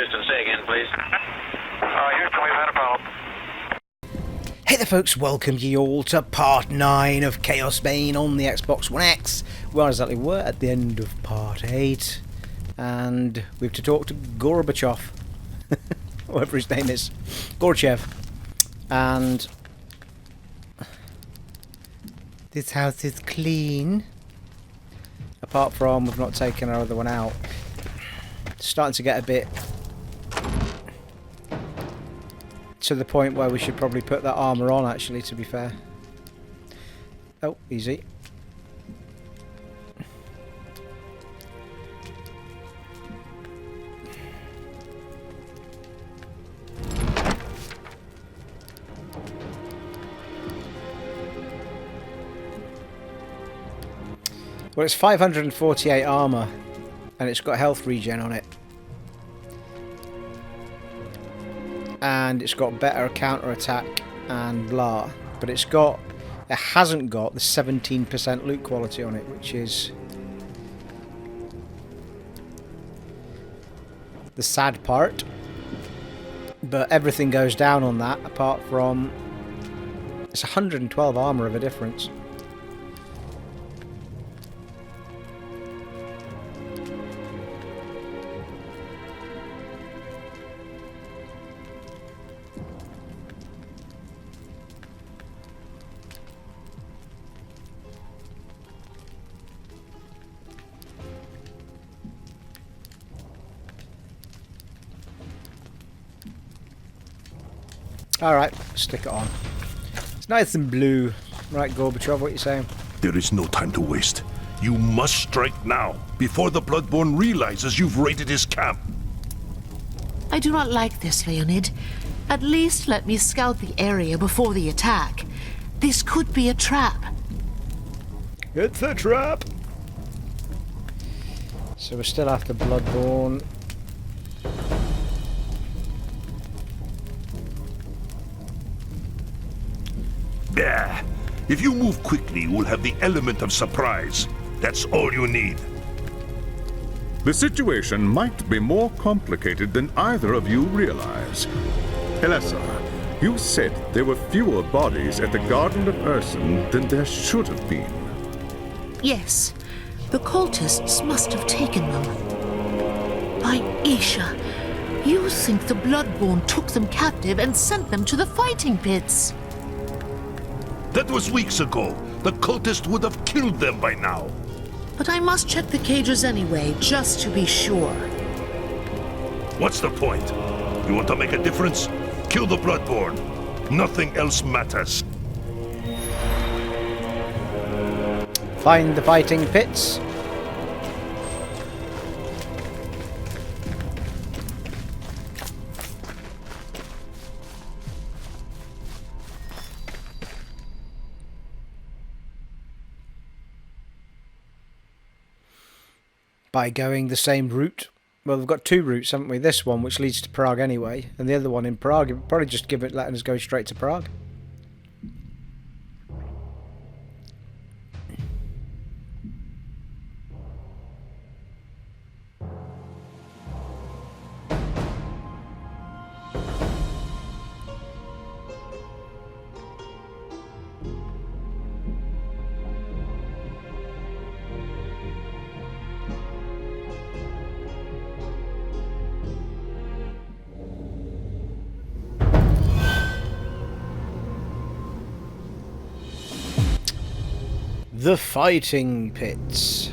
Houston, say again, please. Houston, we've had a problem. Hey there folks, welcome ye all to part 9 of Chaosbane on the Xbox One X. Well, exactly, we're at the end of part 8, and we have to talk to Gorbachev, whatever his name is, Gorbachev, and this house is clean, apart from we've not taken our other one out. It's starting to get a bit to the point where we should probably put that armour on, actually, to be fair. Oh, easy. Well, it's 548 armour, and it's got health regen on it. And it's got better counter attack and blah, but it hasn't got the 17% loot quality on it, which is the sad part. But everything goes down on that, apart from it's 112 armor of a difference. Alright, stick it on. It's nice and blue. Right, Gorbachev, what are you saying? There is no time to waste. You must strike now, before the Bloodborn realizes you've raided his camp. I do not like this, Leonid. At least let me scout the area before the attack. This could be a trap. It's a trap! So we're still after Bloodborn. There. If you move quickly, we'll have the element of surprise. That's all you need. The situation might be more complicated than either of you realize. Helessa, you said there were fewer bodies at the Garden of Ursun than there should have been. Yes, the cultists must have taken them. By Isha, you think the Bloodborn took them captive and sent them to the fighting pits? That was weeks ago. The cultist would have killed them by now. But I must check the cages anyway, just to be sure. What's the point? You want to make a difference? Kill the Bloodborn. Nothing else matters. Find the fighting pits. By going the same route. Well, we've got two routes, haven't we? This one, which leads to Prague anyway, and the other one in Prague. Probably just letting us go straight to Prague. The fighting pits.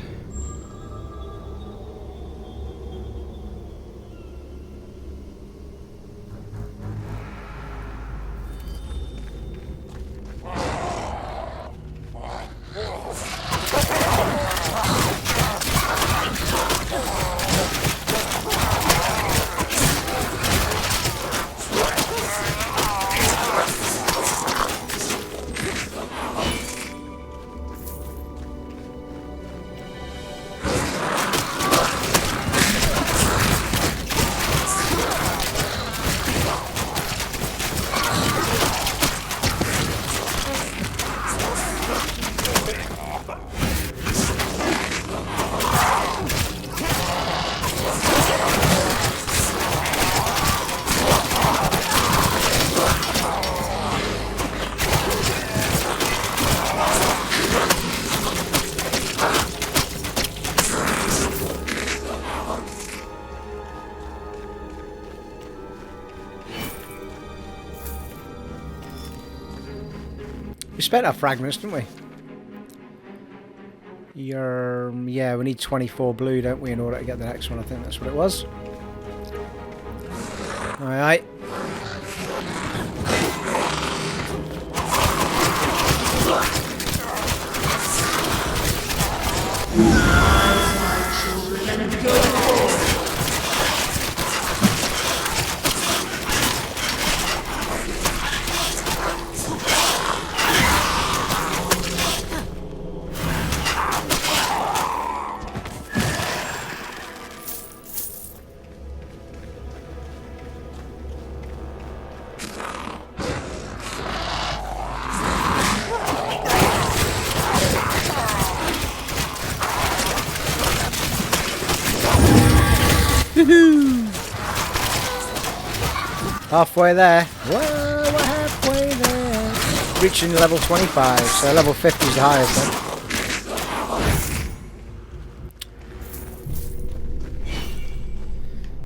We spent our fragments, didn't we? Yeah, we need 24 blue, don't we, in order to get the next one? I think that's what it was. Alright. Halfway there. Well, we're halfway there. Reaching level 25, so level 50 is the highest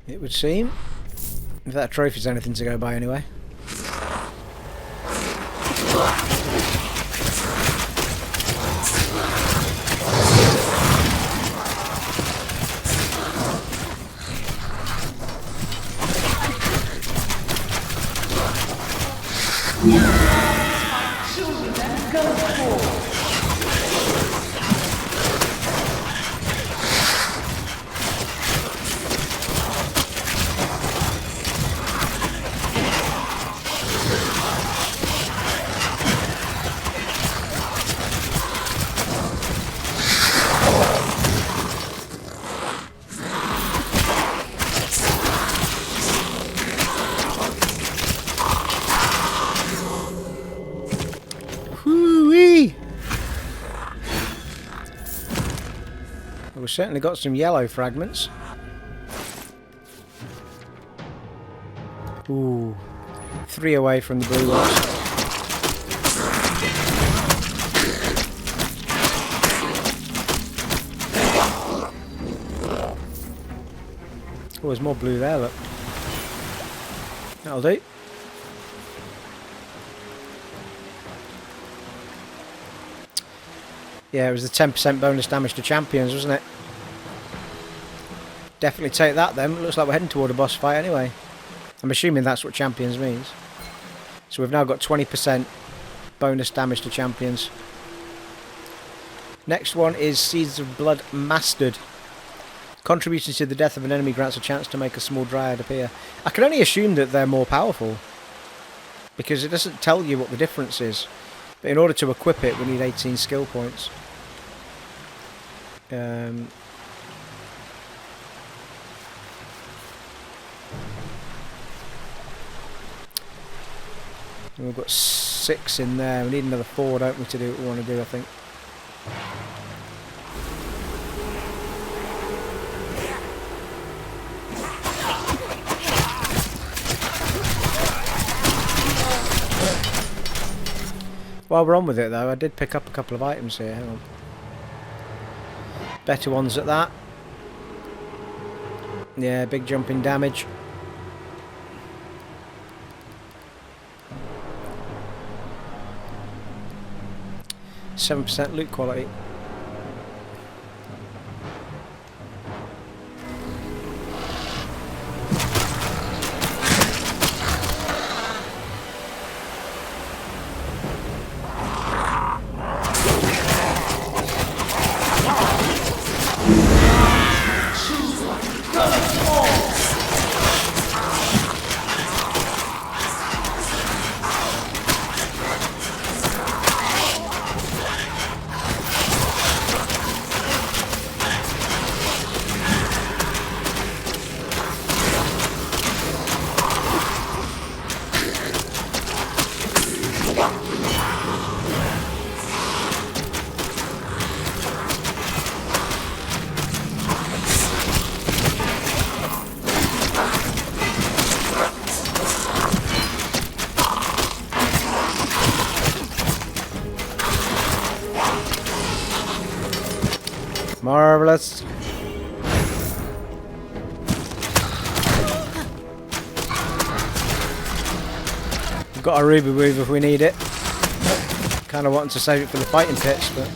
then. It would seem. If that trophy's anything to go by anyway. We've certainly got some yellow fragments. Ooh, 3 away from the blue ones. Oh, there's more blue there, look. That'll do. Yeah, it was the 10% bonus damage to champions, wasn't it? Definitely take that then. Looks like we're heading toward a boss fight anyway. I'm assuming that's what champions means. So we've now got 20% bonus damage to champions. Next one is Seeds of Blood Mastered. Contributing to the death of an enemy grants a chance to make a small dryad appear. I can only assume that they're more powerful, because it doesn't tell you what the difference is. But in order to equip it, we need 18 skill points. We've got 6 in there. We need another 4, don't we, to do what we want to do, I think. While we're on with it though, I did pick up a couple of items here. Hang on. Better ones at that. Yeah, big jump in damage. %7 loot quality. Marvelous. We've got a ruby move if we need it. Kind of wanting to save it for the fighting pits, but...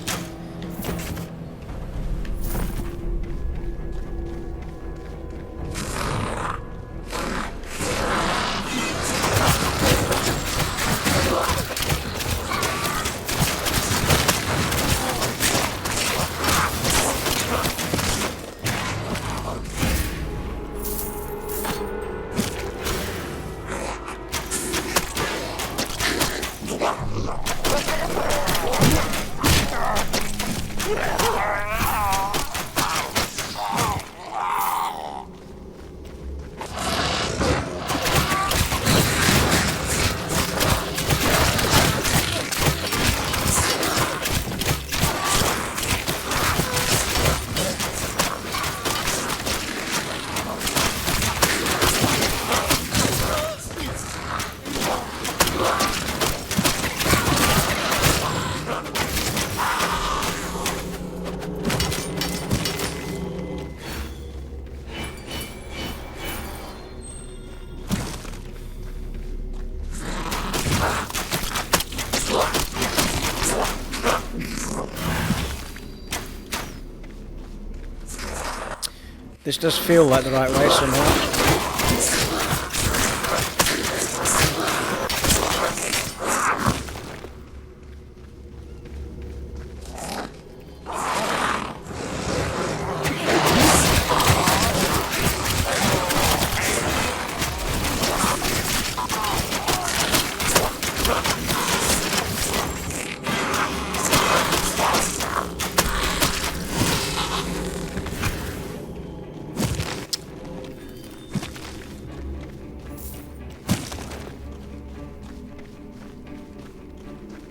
This does feel like the right way somehow.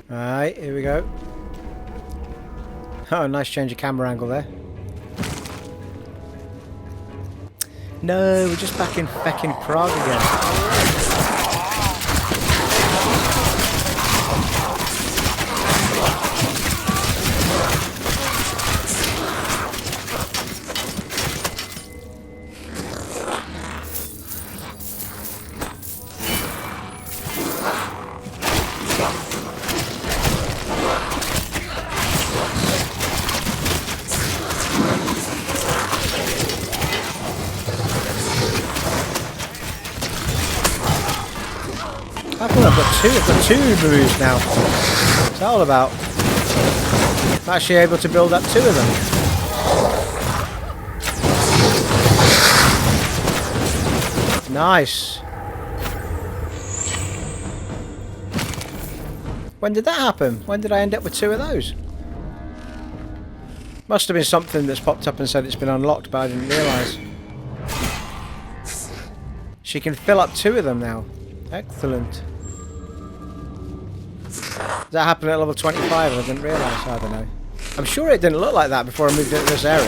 Alright, here we go. Oh, nice change of camera angle there. No, we're just back in feckin' Prague again. I've got two brews now. What's that all about? I'm actually able to build up two of them. Nice. When did that happen? When did I end up with two of those? Must have been something that's popped up and said it's been unlocked, but I didn't realise. She can fill up two of them now. Excellent. Does that happen at level 25? I didn't realise. I don't know. I'm sure it didn't look like that before I moved into this area.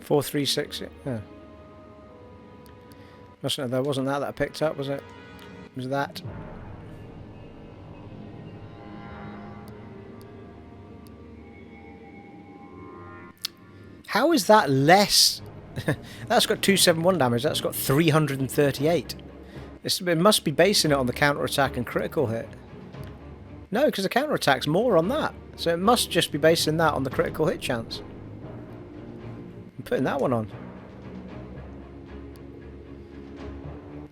Four, 3, 6. Yeah. Mustn't have. There wasn't that I picked up, was it? Was that? How is that less? That's got 271 damage. That's got 338. It must be basing it on the counter attack and critical hit. No, because the counter attack's more on that. So it must just be basing that on the critical hit chance. I'm putting that one on.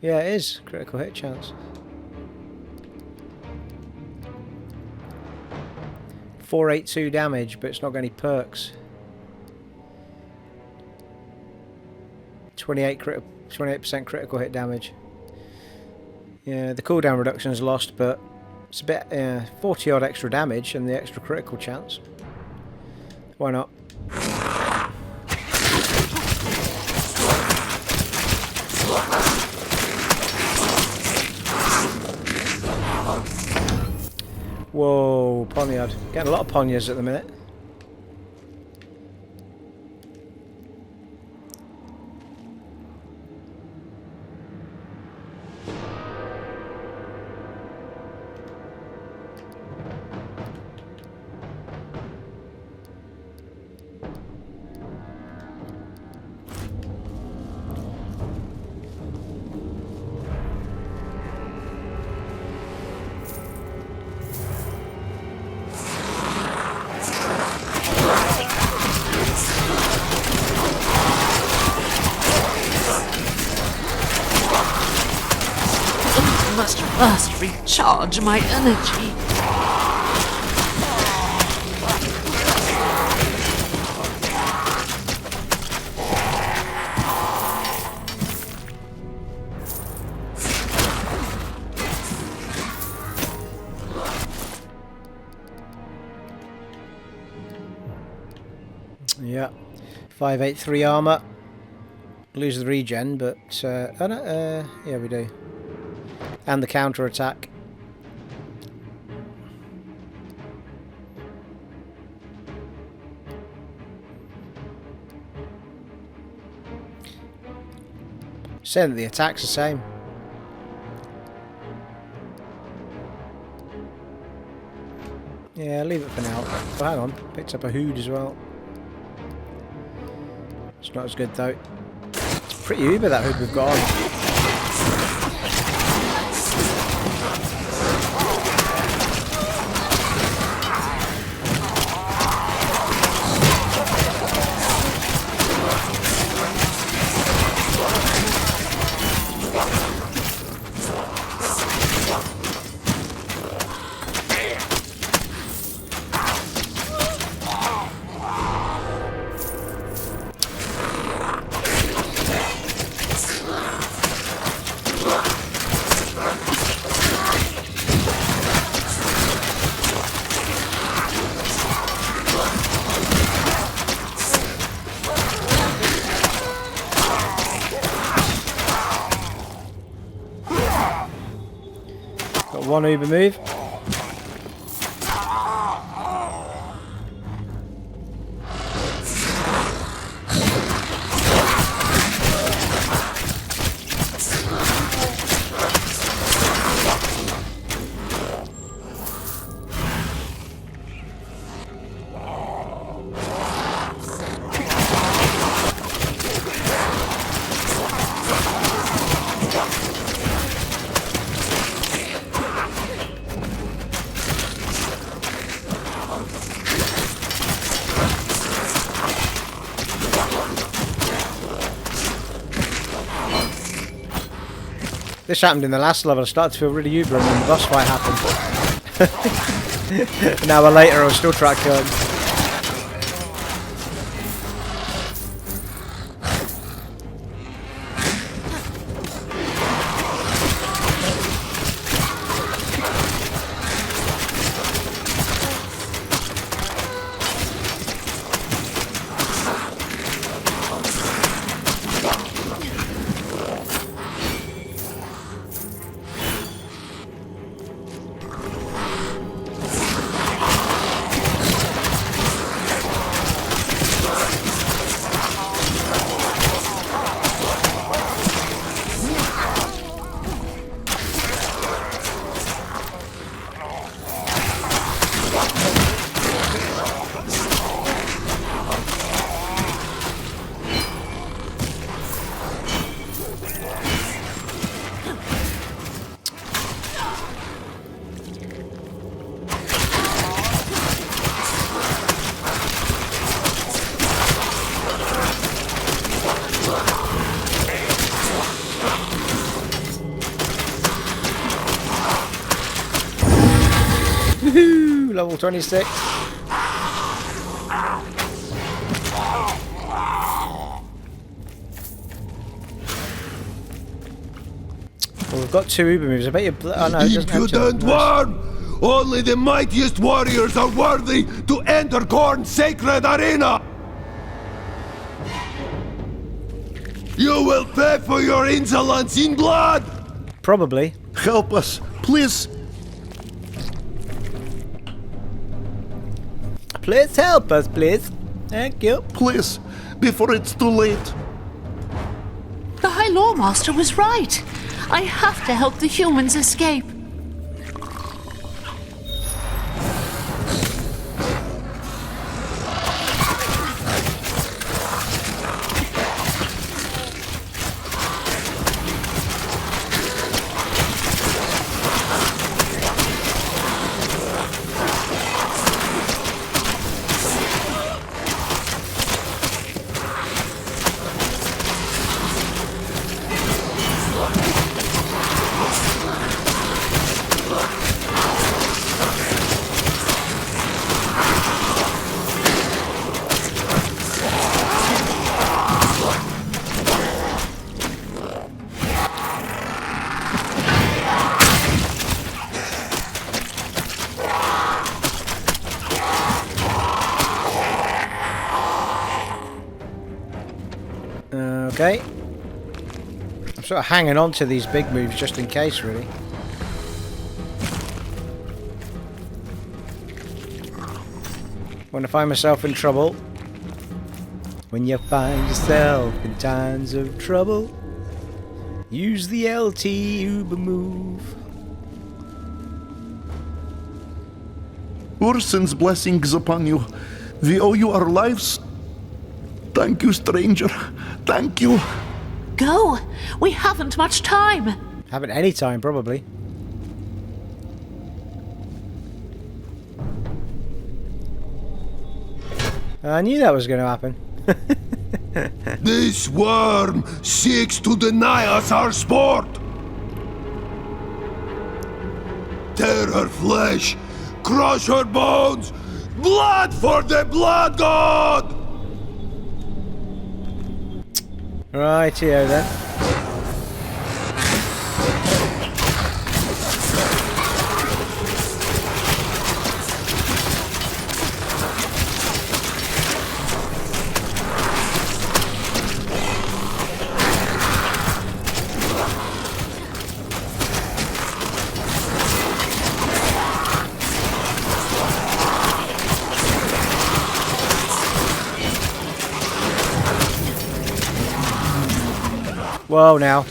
Yeah, it is. Critical hit chance. 482 damage, but it's not got any perks. 28% critical hit damage. Yeah, the cooldown reduction is lost, but it's a bit 40 odd extra damage and the extra critical chance. Why not? Whoa, poniard. Getting a lot of poniards at the minute. must recharge my energy. Yeah, 583 armor. Lose the regen, but oh no, yeah, we do. And the counter attack. Saying that the attack's the same. Yeah, leave it for now. Oh, hang on, picked up a hood as well. It's not as good though. It's pretty uber that hood we've got on. Got one uber move. This happened in the last level. I started to feel really uber and then the boss fight happened. An hour later I was still track going. Woohoo! Level 26. Well, we've got two uber moves. I bet you. Oh no, it doesn't have to. Impudent worm! Only the mightiest warriors are worthy to enter Khorne's sacred arena! You will pay for your insolence in blood! Probably. Help us, please. Please help us, please. Thank you. Please, before it's too late. The High Lawmaster was right. I have to help the humans escape. Okay. I'm sort of hanging on to these big moves just in case, really. When I find myself in trouble. When you find yourself in times of trouble, use the LT Uber move. Ursen's blessings upon you. We owe you our lives. Thank you, stranger. Thank you. Go! We haven't much time! Haven't any time, probably. I knew that was going to happen. This worm seeks to deny us our sport. Tear her flesh, crush her bones, blood for the blood god! Right here then. Whoa, now.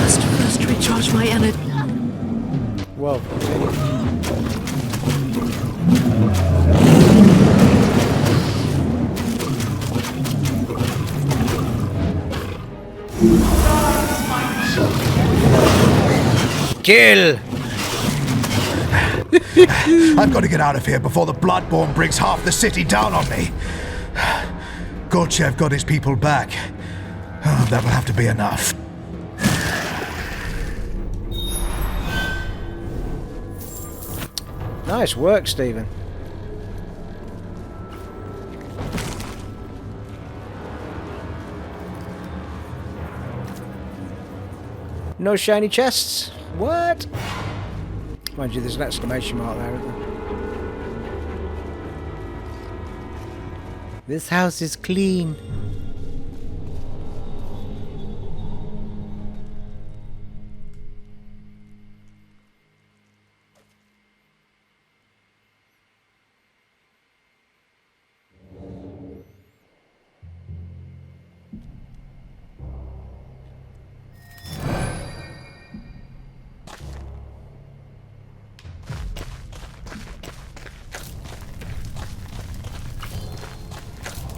First recharge my energy. Whoa. Kill! I've got to get out of here before the Bloodborn brings half the city down on me. Gorchev got his people back. Oh, that will have to be enough. Nice work, Stephen. No shiny chests? What? Mind you, there's an exclamation mark there, isn't there? This house is clean.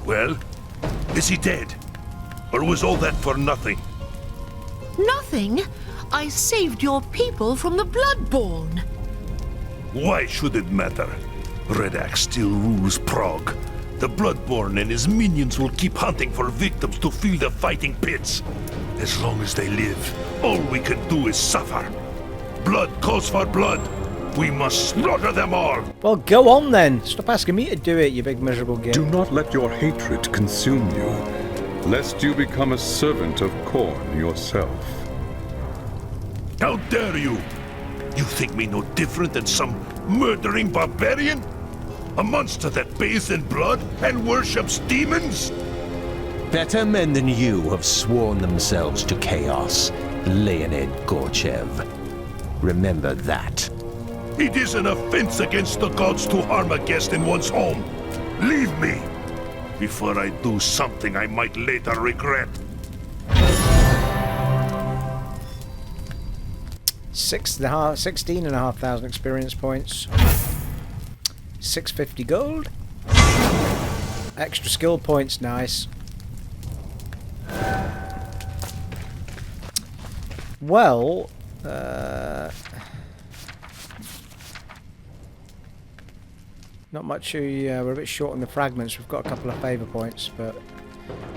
Well, is he dead? Or was all that for nothing? Nothing? I saved your people from the Bloodborn. Why should it matter? Redak still rules Prague. The Bloodborn and his minions will keep hunting for victims to fill the fighting pits. As long as they live, all we can do is suffer. Blood calls for blood. We must slaughter them all! Well, go on then. Stop asking me to do it, you big miserable git. Do not let your hatred consume you, lest you become a servant of Khorne yourself. How dare you! You think me no different than some murdering barbarian? A monster that bathes in blood and worships demons? Better men than you have sworn themselves to chaos, Leonid Gorchev. Remember that. It is an offense against the gods to harm a guest in one's home. Leave me, before I do something I might later regret. 16,500 experience points. 650 gold. Extra skill points, nice. Well, not much. We're a bit short on the fragments. We've got a couple of favour points, but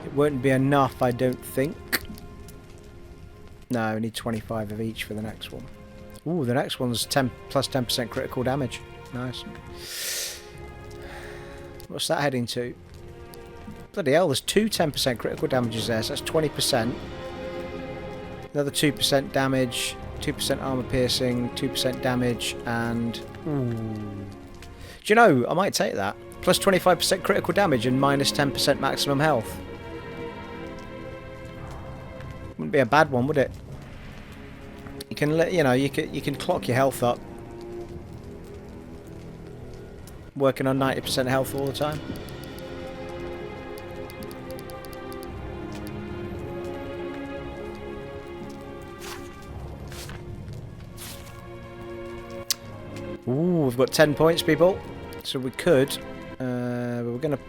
It won't be enough, I don't think. No, we need 25 of each for the next one. Ooh, the next one's 10 plus 10% critical damage. Nice. What's that heading to? Bloody hell, there's two 10% critical damages there, so that's 20%. Another 2% damage, 2% armor piercing, 2% damage, and... Ooh. Do you know, I might take that. Plus 25% critical damage and minus 10% maximum health. Wouldn't be a bad one, would it? You can let you can clock your health up. Working on 90% health all the time. Ooh, we've got 10 points, people. So we could... we're going to...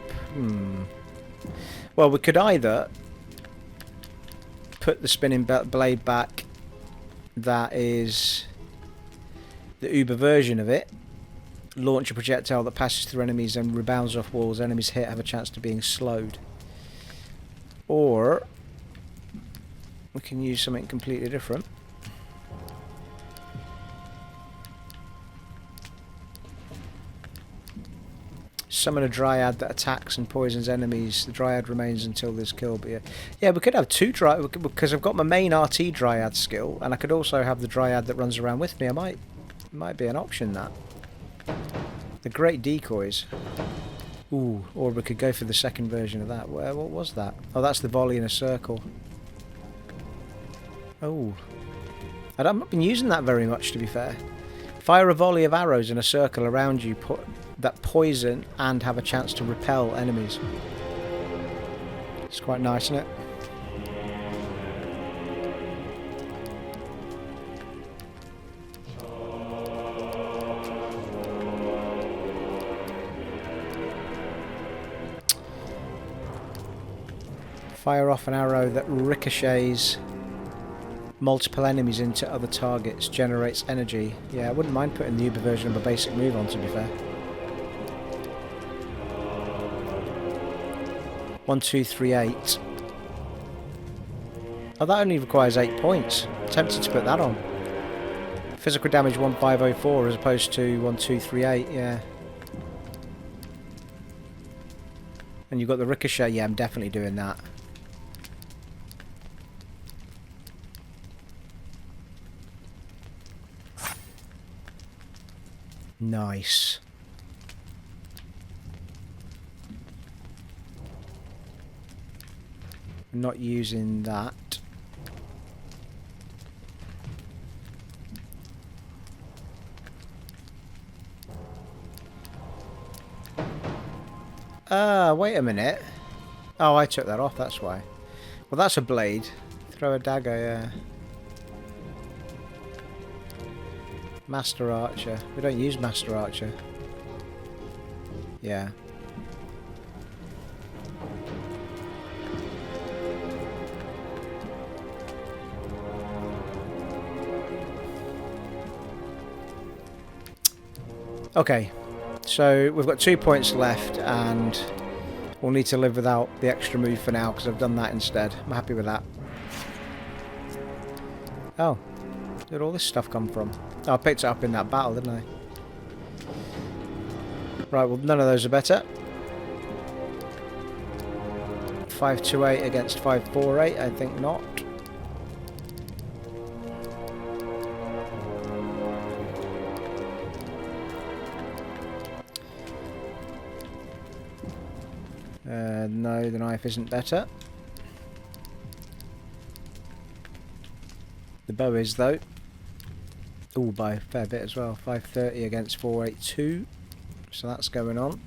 Well, we could either put the spinning blade back. That is the Uber version of it. Launch a projectile that passes through enemies and rebounds off walls. Enemies hit have a chance to being slowed. Or we can use something completely different. Summon a dryad that attacks and poisons enemies. The dryad remains until this kill. But yeah, we could have two dryad because I've got my main RT dryad skill, and I could also have the dryad that runs around with me. Might be an option, that. The great decoys. Ooh, or we could go for the second version of that. What was that? Oh, that's the volley in a circle. Oh, I've not been using that very much, to be fair. Fire a volley of arrows in a circle around you. That poison and have a chance to repel enemies. It's quite nice, isn't it? Fire off an arrow that ricochets multiple enemies into other targets, generates energy. Yeah, I wouldn't mind putting the Uber version of a basic move on, to be fair. 1, 2, 3, 8. Oh, that only requires 8 points. Tempted to put that on. Physical damage 1504 as opposed to 1238, yeah. And you've got the ricochet, yeah, I'm definitely doing that. Nice. Not using that. Wait a minute. Oh, I took that off, that's why. Well, that's a blade. Throw a dagger, yeah. Master Archer. We don't use Master Archer. Yeah. Okay, so we've got 2 points left and we'll need to live without the extra move for now because I've done that instead. I'm happy with that. Oh, where did all this stuff come from? Oh, I picked it up in that battle, didn't I? Right, well, none of those are better. 528 against 548, I think not. No, the knife isn't better. The bow is, though. Oh, by a fair bit as well. 530 against 482. So that's going on.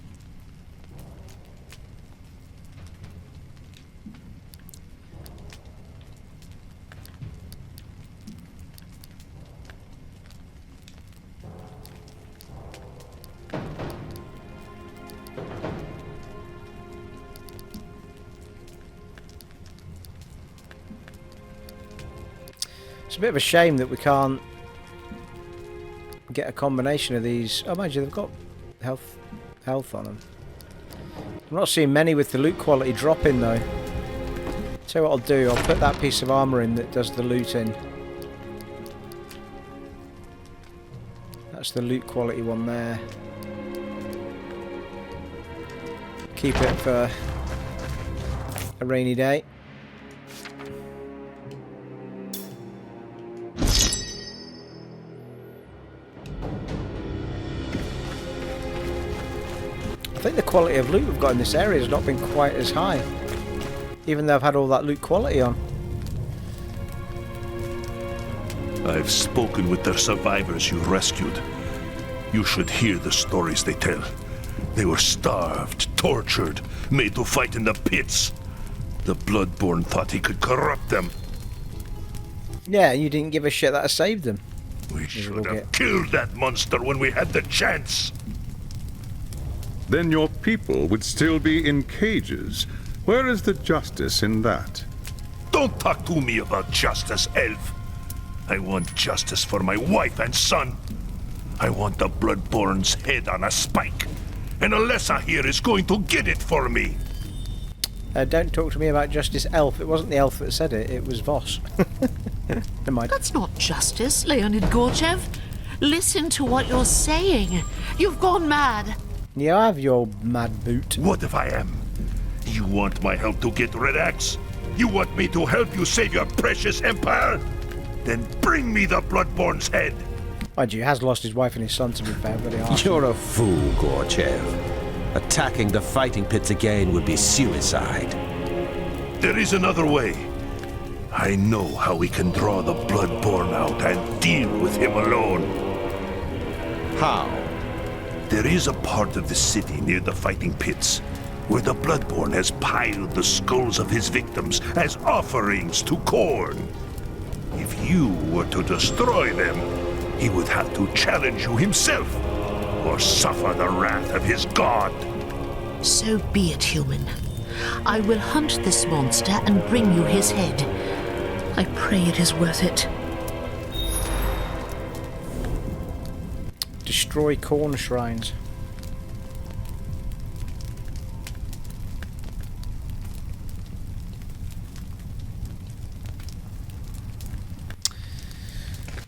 It's a bit of a shame that we can't get a combination of these. Oh, mind you, they've got health on them. I'm not seeing many with the loot quality dropping though. So what I'll do, I'll put that piece of armour in that does the looting. That's the loot quality one there. Keep it for a rainy day. I think the quality of loot we've got in this area has not been quite as high, even though I've had all that loot quality on. I've spoken with the survivors you rescued. You should hear the stories they tell. They were starved, tortured, made to fight in the pits. The Bloodborn thought he could corrupt them. Yeah, you didn't give a shit that I saved them. We should have killed that monster when we had the chance. Then your people would still be in cages. Where is the justice in that? Don't talk to me about justice, elf. I want justice for my wife and son. I want the Bloodborn's head on a spike. And Alessa here is going to get it for me. Don't talk to me about justice, elf. It wasn't the elf that said it, it was Voss. Never mind. That's not justice, Leonid Gorchev. Listen to what you're saying. You've gone mad. You have your mad boot. What if I am? You want my help to get Red Axe? You want me to help you save your precious empire? Then bring me the Bloodborn's head. Mind you, he has lost his wife and his son, to be fair, but they are. You're a fool, Gorchev. Attacking the fighting pits again would be suicide. There is another way. I know how we can draw the Bloodborn out and deal with him alone. How? There is a part of the city near the fighting pits where the Bloodborn has piled the skulls of his victims as offerings to Khorne. If you were to destroy them, he would have to challenge you himself, or suffer the wrath of his god. So be it, human. I will hunt this monster and bring you his head. I pray it is worth it. Destroy Khorne shrines.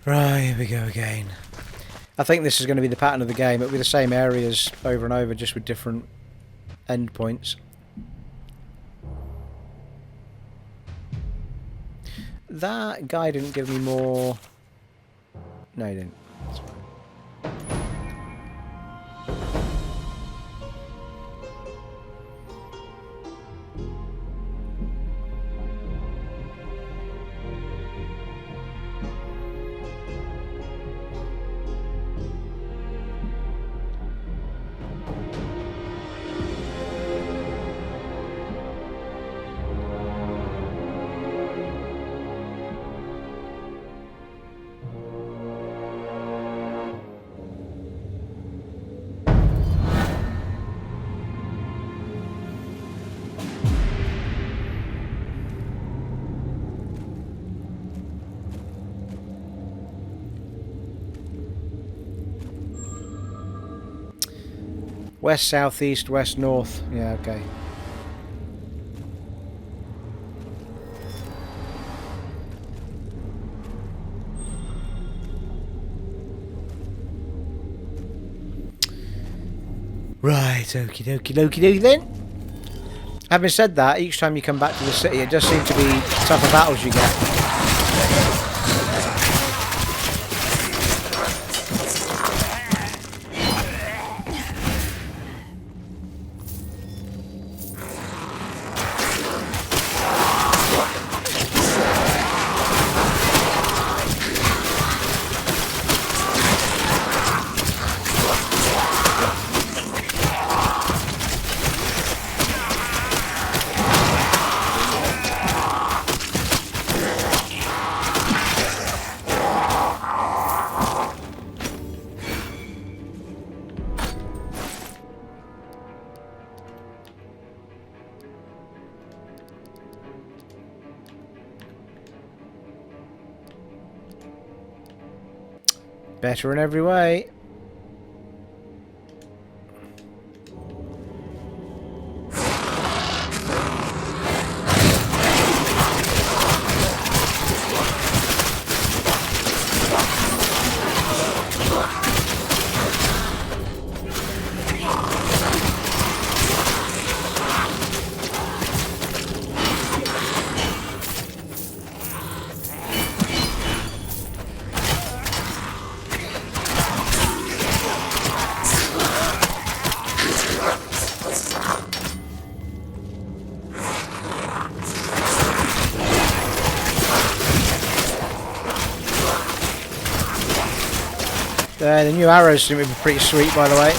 Right, here we go again. I think this is going to be the pattern of the game. It'll be the same areas over and over, just with different endpoints. That guy didn't give me more... No, he didn't. That's fine. West, south, east, west, north. Yeah, okay. Right, okie dokie dokie dokie then. Having said that, each time you come back to the city, it does seem to be tougher battles you get. Better in every way. The new arrows seem to be pretty sweet, by the way.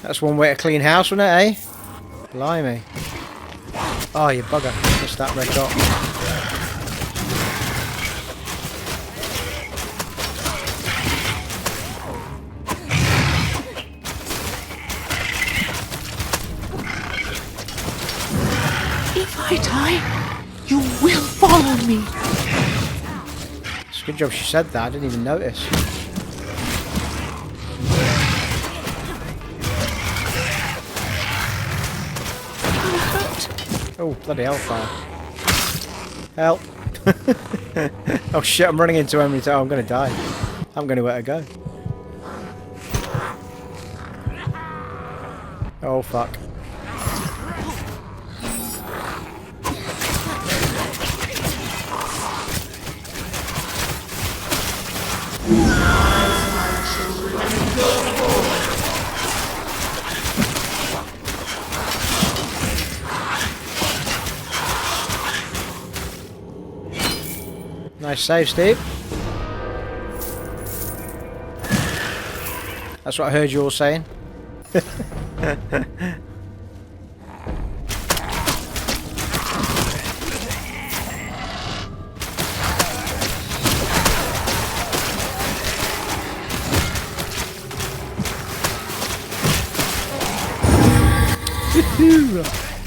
That's one way to clean house, wasn't it, eh? Blimey. Oh, you bugger. Just that red dot. If I die, you will follow me. It's a good job she said that. I didn't even notice. Oh, bloody hellfire. Help. Oh shit, I'm running into him. Oh, I'm going to die. I'm going to let her go. Oh, fuck. Nice save, Steve. That's what I heard you all saying.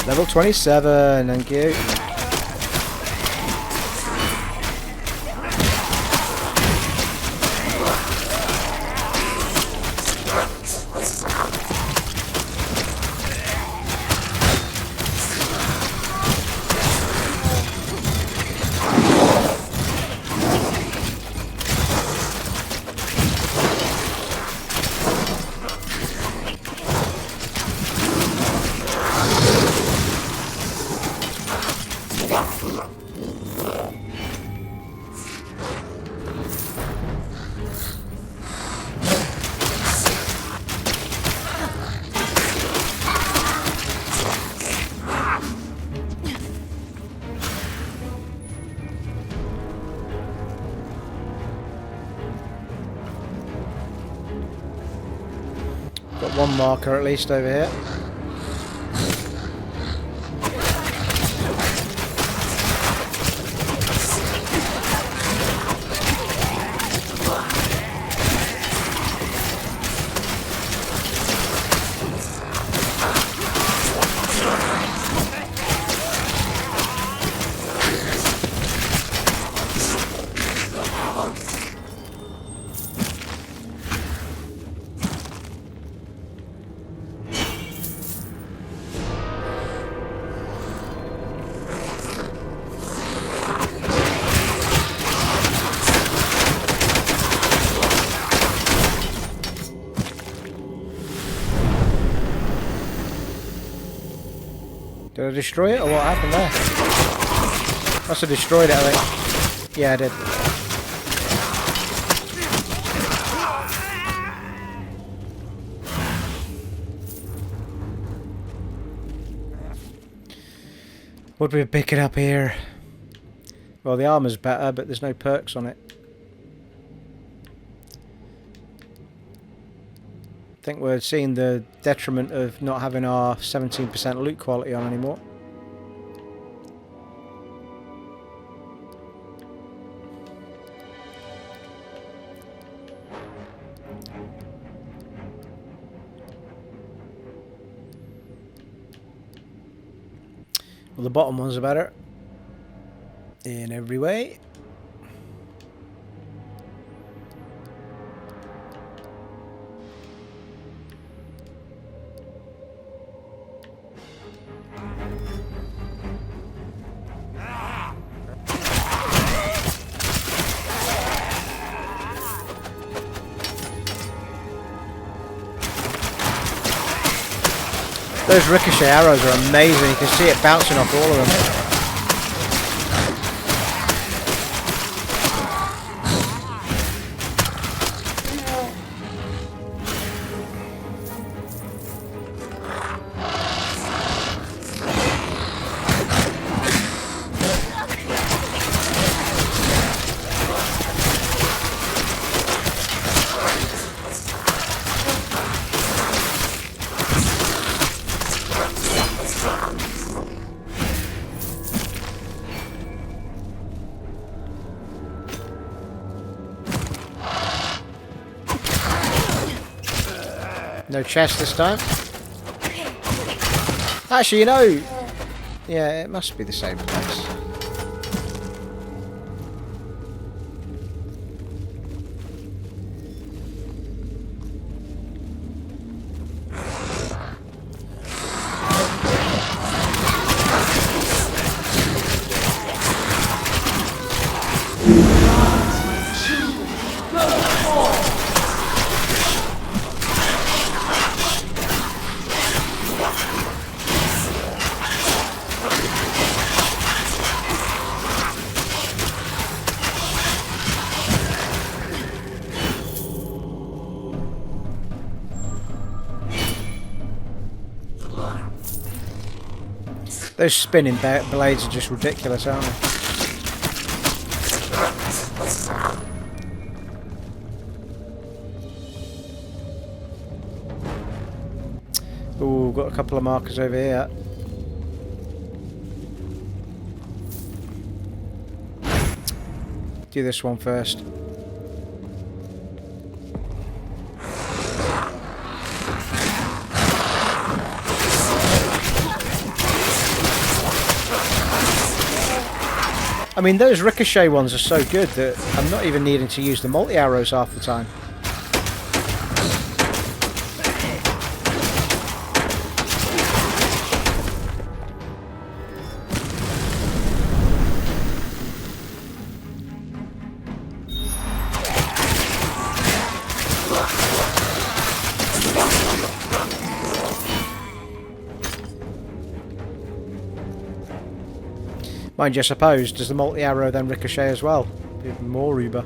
Level 27, thank you. Got one marker at least over here. Did I destroy it, or what happened there? Must have destroyed it, I think. Yeah, I did. What do we pick it up here? Well, the armor's better, but there's no perks on it. I think we're seeing the detriment of not having our 17% loot quality on anymore. Well, the bottom ones are better in every way. Those ricochet arrows are amazing. You can see it bouncing off all of them. No chest this time. Actually, you know, yeah, it must be the same place. Those spinning blades are just ridiculous, aren't they? Ooh, got a couple of markers over here. Do this one first. I mean, those ricochet ones are so good that I'm not even needing to use the multi-arrows half the time. Mind you, I suppose, does the multi-arrow then ricochet as well? Even more Uber.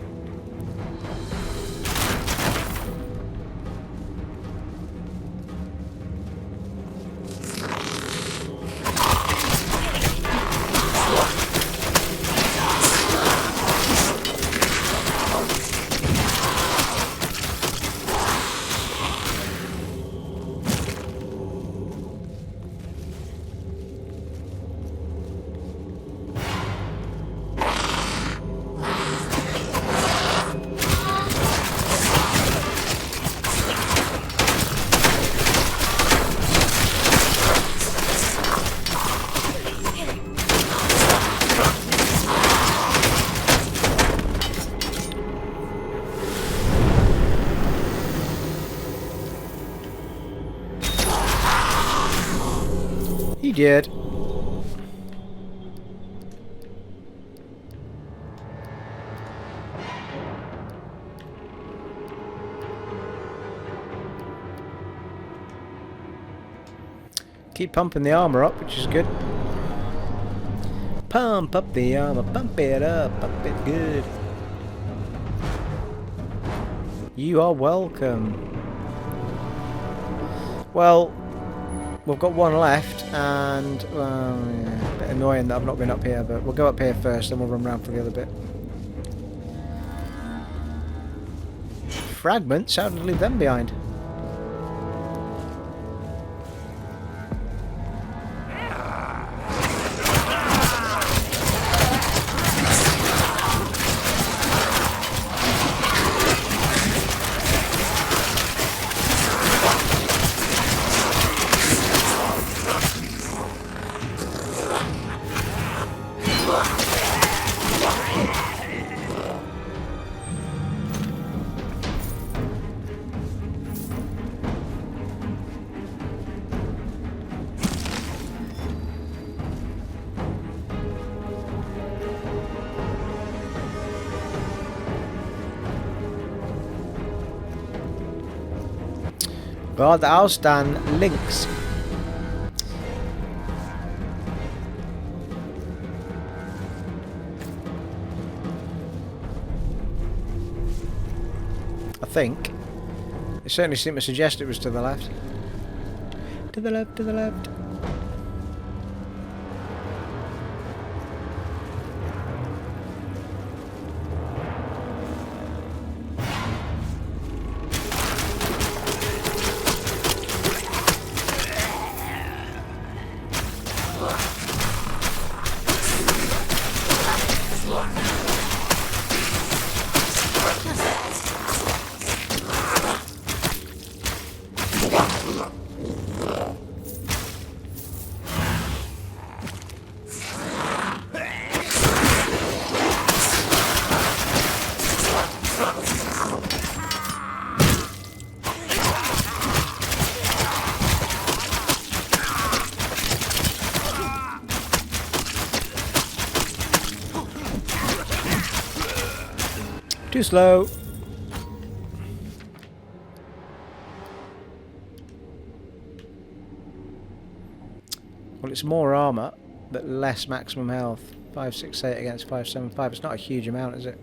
He did. Keep pumping the armor up, which is good. Pump up the armor, pump it up, pump it good. You are welcome. Well, we've got one left, and yeah, a bit annoying that I've not been up here, but we'll go up here first, then we'll run around for the other bit. Fragments? How did I leave them behind? Guard the house, Dan. Links. think. It certainly seemed to suggest it was to the left. To the left, to the left. Too slow. Well, it's more armor, but less maximum health. 568 against 575. It's not a huge amount, is it?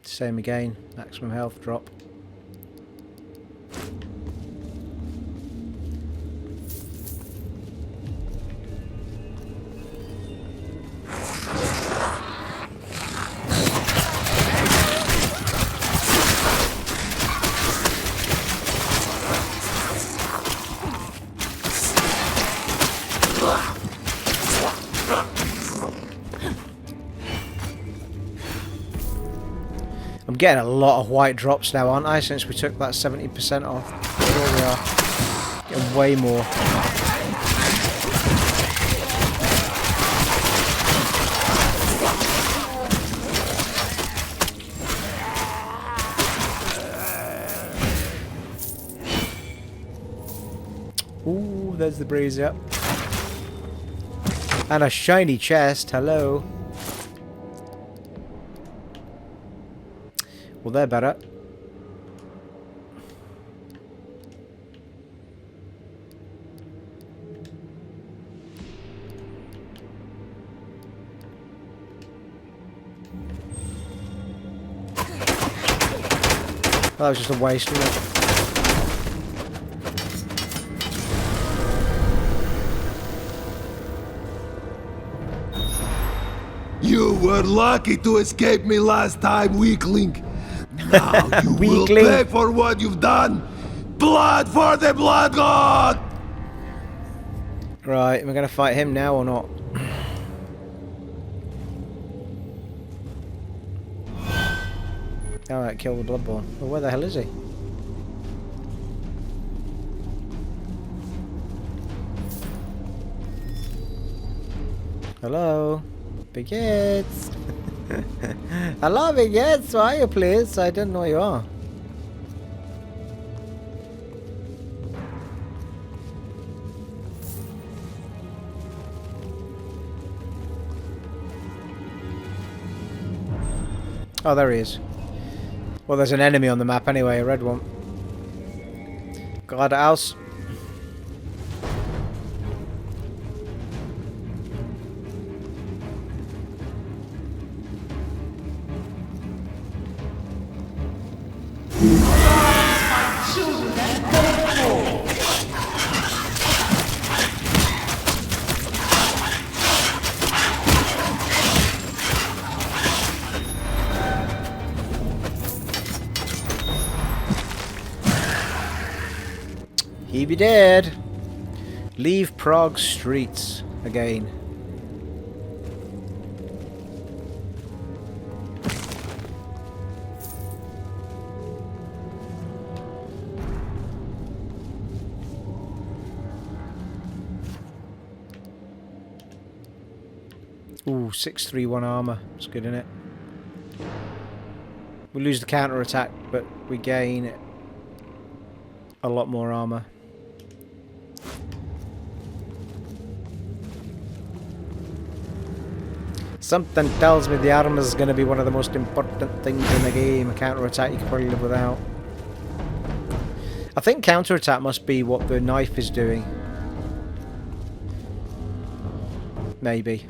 Same again. Maximum health drop. I'm getting a lot of white drops now, aren't I, since we took that 70% off? Here we are. Getting way more. Ooh, there's the breeze up. And a shiny chest, hello. Well, they're better. That was just a waste, wasn't it? You were lucky to escape me last time, weakling. Now you will Weakling. pay for what you've done. Blood for the blood god! Right, am I going to fight him now or not? Alright, kill the Bloodborne. Well, where the hell is he? Hello? Baguettes! Hello, Baguettes! Where are you, please? I don't know where you are. Oh, there he is. Well, there's an enemy on the map anyway, a red one. Geradeaus. He be dead. Leave Prague streets again. Ooh, 631 armor. It's good, isn't it? We lose the counter attack, but we gain a lot more armor. Something tells me the armor is going to be one of the most important things in the game. A counter attack you can probably live without. I think counterattack must be what the knife is doing. Maybe.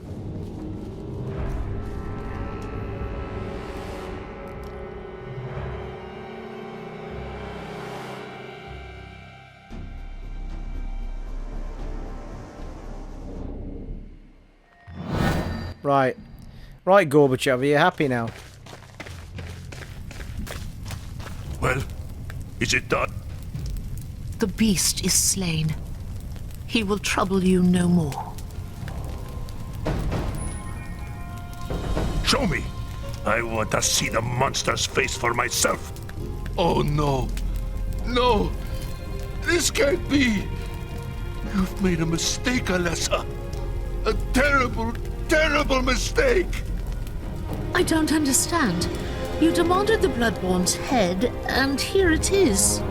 Right. Right, Gorbachev, are you happy now? Well, is it done? The beast is slain. He will trouble you no more. Show me. I want to see the monster's face for myself. Oh no. No. This can't be. You've made a mistake, Alessa. A terrible, terrible mistake. I don't understand. You demanded the Bloodborne's head, and here it is.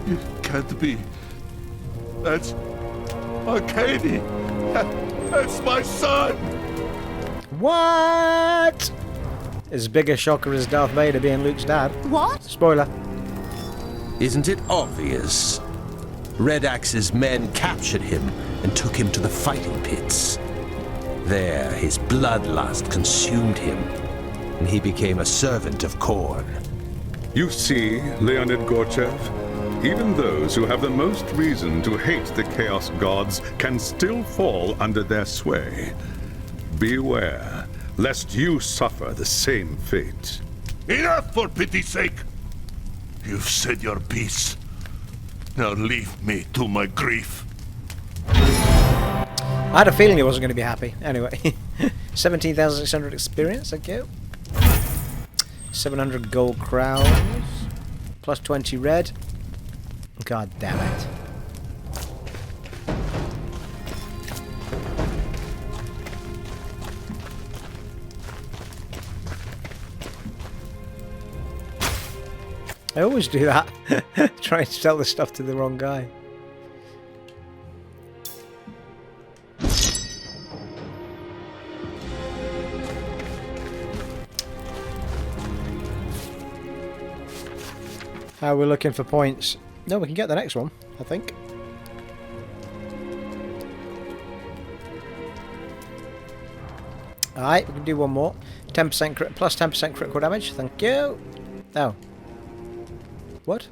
It can't be. That's Arcady. That's my son. What? As big a shocker as Darth Vader being Luke's dad. What? Spoiler. Isn't it obvious? Red Axe's men captured him and took him to the fighting pits. There, his bloodlust consumed him, and he became a servant of Khorne. You see, Leonid Gorchev, even those who have the most reason to hate the Chaos Gods can still fall under their sway. Beware, lest you suffer the same fate. Enough, for pity's sake. You've said your piece. Now leave me to my grief. I had a feeling he wasn't going to be happy. Anyway, 17,600 experience, thank you. 700 gold crowns. Plus 20 red. God damn it. I always do that. Trying to sell this stuff to the wrong guy. How are we looking for points? No, we can get the next one, I think. Alright, we can do one more. 10% plus 10% critical damage, thank you. Oh. What?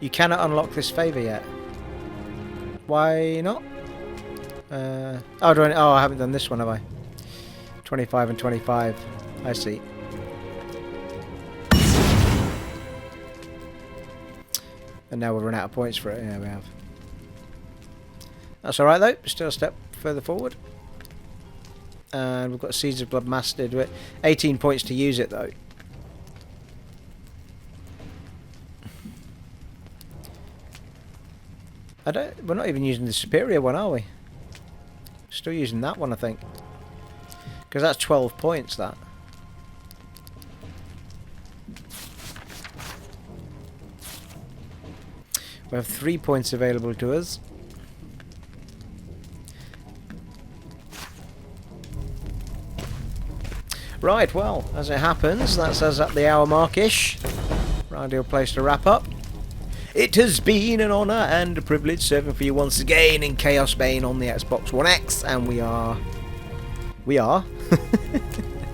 You cannot unlock this favour yet. Why not? Oh, I haven't done this one, have I? 25 and 25. I see. And now we've run out of points for it. Yeah, we have. That's alright though. Still a step further forward. And we've got Seeds of Blood mastered. With 18 points to use it though. We're not even using the superior one, are we? Still using that one, I think. Because that's 12 points, that. We have 3 points available to us. Right, well, as it happens, that's us at the hour mark-ish. Ideal place to wrap up. It has been an honour and a privilege serving for you once again in Chaosbane on the Xbox One X, and we are...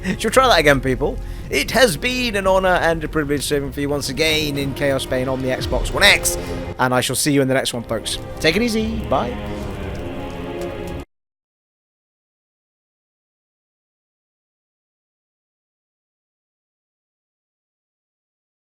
Should we try that again, people? It has been an honour and a privilege serving for you once again in Chaosbane on the Xbox One X, and I shall see you in the next one, folks. Take it easy, bye.